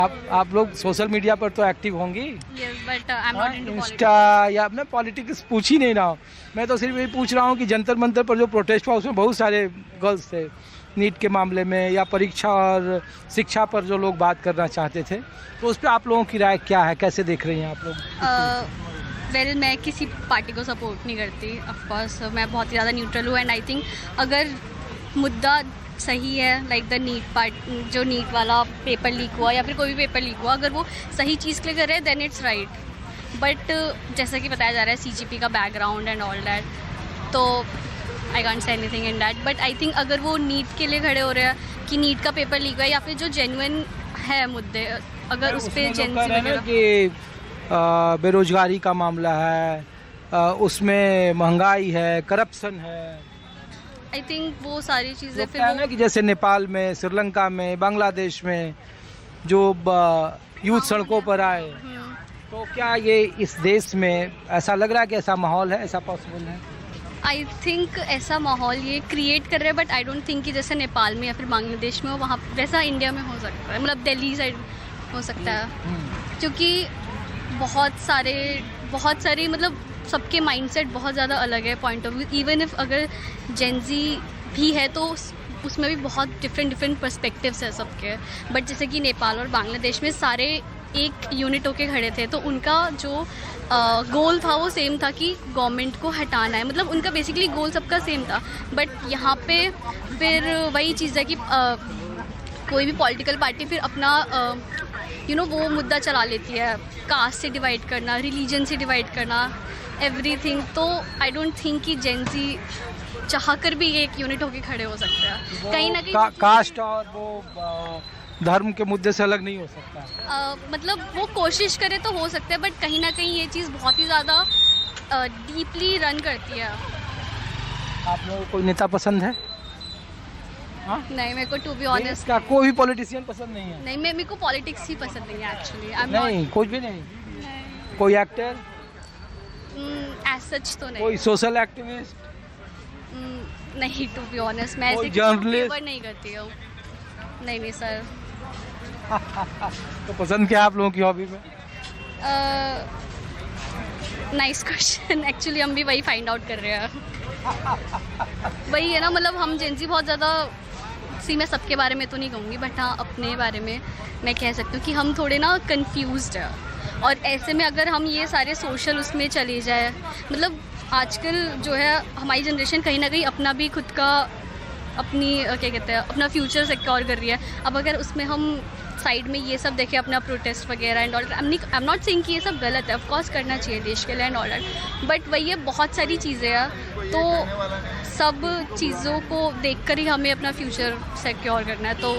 आप लोग social media पर तो एक्टिव होंगी? Yes, but I'm not into politics. Insta या मैं पॉलिटिक्स पूछ ही नहीं रहा हूँ, मैं तो सिर्फ यही पूछ रहा हूँ कि जंतर मंतर पर जो प्रोटेस्ट हुआ उसमें बहुत सारे गर्ल्स थे नीट के मामले में या परीक्षा और शिक्षा पर जो लोग बात करना चाहते थे, तो उस पर आप लोगों की राय क्या है, कैसे देख रही हैं आप लोग? वेल मैं किसी पार्टी को सपोर्ट नहीं करती, ऑफ कोर्स मैं बहुत ही ज़्यादा न्यूट्रल हूँ एंड आई थिंक अगर मुद्दा सही है लाइक द नीट पार्ट, जो नीट वाला पेपर लीक हुआ या फिर कोई भी पेपर लीक हुआ, अगर वो सही चीज़ के लिए कर रहे हैं देन इट्स राइट। बट जैसा कि बताया जा रहा है सीजीपी का बैकग्राउंड एंड ऑल दैट, तो I can't say anything in that. But I think अगर वो नीट के लिए खड़े हो रहे हैं कि नीट का पेपर लीक हुआ या फिर जो जेन्युइन है मुद्दे, अगर उस पर कि बेरोजगारी का मामला है, उसमें महंगाई है, करप्शन है, आई थिंक वो सारी चीज़ें फिर वो कि जैसे नेपाल में, श्रीलंका में, बांग्लादेश में जो यूथ सड़कों पर आए, तो क्या ये इस देश में ऐसा लग रहा है कि ऐसा माहौल है, ऐसा पॉसिबल है? आई थिंक ऐसा माहौल ये क्रिएट कर रहे हैं, बट आई डोंट थिंक कि जैसे नेपाल में या फिर बांग्लादेश में हो वहाँ वैसा इंडिया में हो सकता है, मतलब दिल्ली साइड हो सकता है, क्योंकि बहुत सारी मतलब सबके माइंडसेट बहुत ज़्यादा अलग है, point of view. Even if अगर जेनजी भी है तो उसमें भी बहुत डिफरेंट पर्सपेक्टिव्स है सबके। बट जैसे कि नेपाल और बांग्लादेश में सारे एक यूनिट होके खड़े थे, तो उनका जो गोल था वो सेम था कि गवर्नमेंट को हटाना है, मतलब उनका बेसिकली गोल सबका सेम था। बट यहाँ पे फिर वही चीज़ है कि कोई भी पॉलिटिकल पार्टी फिर अपना वो मुद्दा चला लेती है, कास्ट से डिवाइड करना, रिलीजन से डिवाइड करना, एवरीथिंग। तो आई डोंट थिंक कि जेनजी चाह कर भी एक यूनिट होके खड़े हो सकते हैं। कहीं ना कहीं कास्ट और वो धर्म के मुद्दे से अलग नहीं हो सकता। मतलब वो कोशिश करे तो हो सकता है, बट कहीं ना कहीं ये चीज़ बहुत ही ज़्यादा डीपली रन करती है। आप लोगों को कोई नेता पसंद है? नहीं, मेरे को टू बी ऑनेस्ट क्या कोई भी पॉलिटिशियन पसंद नहीं है? नहीं, मेरे को पॉलिटिक्स ही पसंद नहीं है एक्चुअली। नहीं, कुछ भी नहीं? कोई एक्टर एज सच तो नहीं। कोई सोशल एक्टिविस्ट? नहीं, टू बी ऑनेस्ट मैं ऐसे जर्नलिस्ट नहीं करती हूँ। नहीं सर। तो पसंद क्या है आप लोगों की हॉबी में? Nice question. एक्चुअली हम भी वही फाइंड आउट कर रहे हैं। वही है ना, मतलब हम जेंजी बहुत ज़्यादा मैं सबके बारे में तो नहीं कहूँगी, बट हाँ अपने बारे में मैं कह सकती हूँ कि हम थोड़े ना कंफ्यूज्ड है। और ऐसे में अगर हम ये सारे सोशल उसमें चले जाए, मतलब आजकल जो है हमारी जनरेशन कहीं ना कहीं अपना भी खुद का क्या कहते हैं अपना फ्यूचर सिक्योर कर रही है। अब अगर उसमें हम साइड में ये सब देखें, अपना प्रोटेस्ट वगैरह and all, I am not saying कि ये सब गलत है, ऑफकोर्स करना चाहिए देश के लिए एंड ऑल दैट, बट वही है बहुत सारी चीज़ें हैं, तो सब चीज़ों को देखकर ही हमें अपना फ्यूचर सिक्योर करना है। तो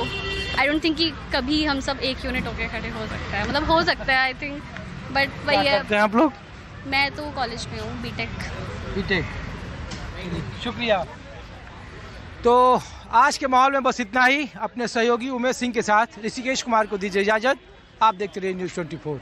आई डोंट थिंक कि कभी हम सब एक यूनिट होकर खड़े हो सकता है, मतलब हो सकता है आई थिंक, बट वही है। आप लोग? मैं तो कॉलेज में हूँ, बीटेक। शुक्रिया। तो आज के माहौल में बस इतना ही। अपने सहयोगी उमेश सिंह के साथ ऋषिकेश कुमार को दीजिए इजाज़त। आप देखते रहिए न्यूज़ 24।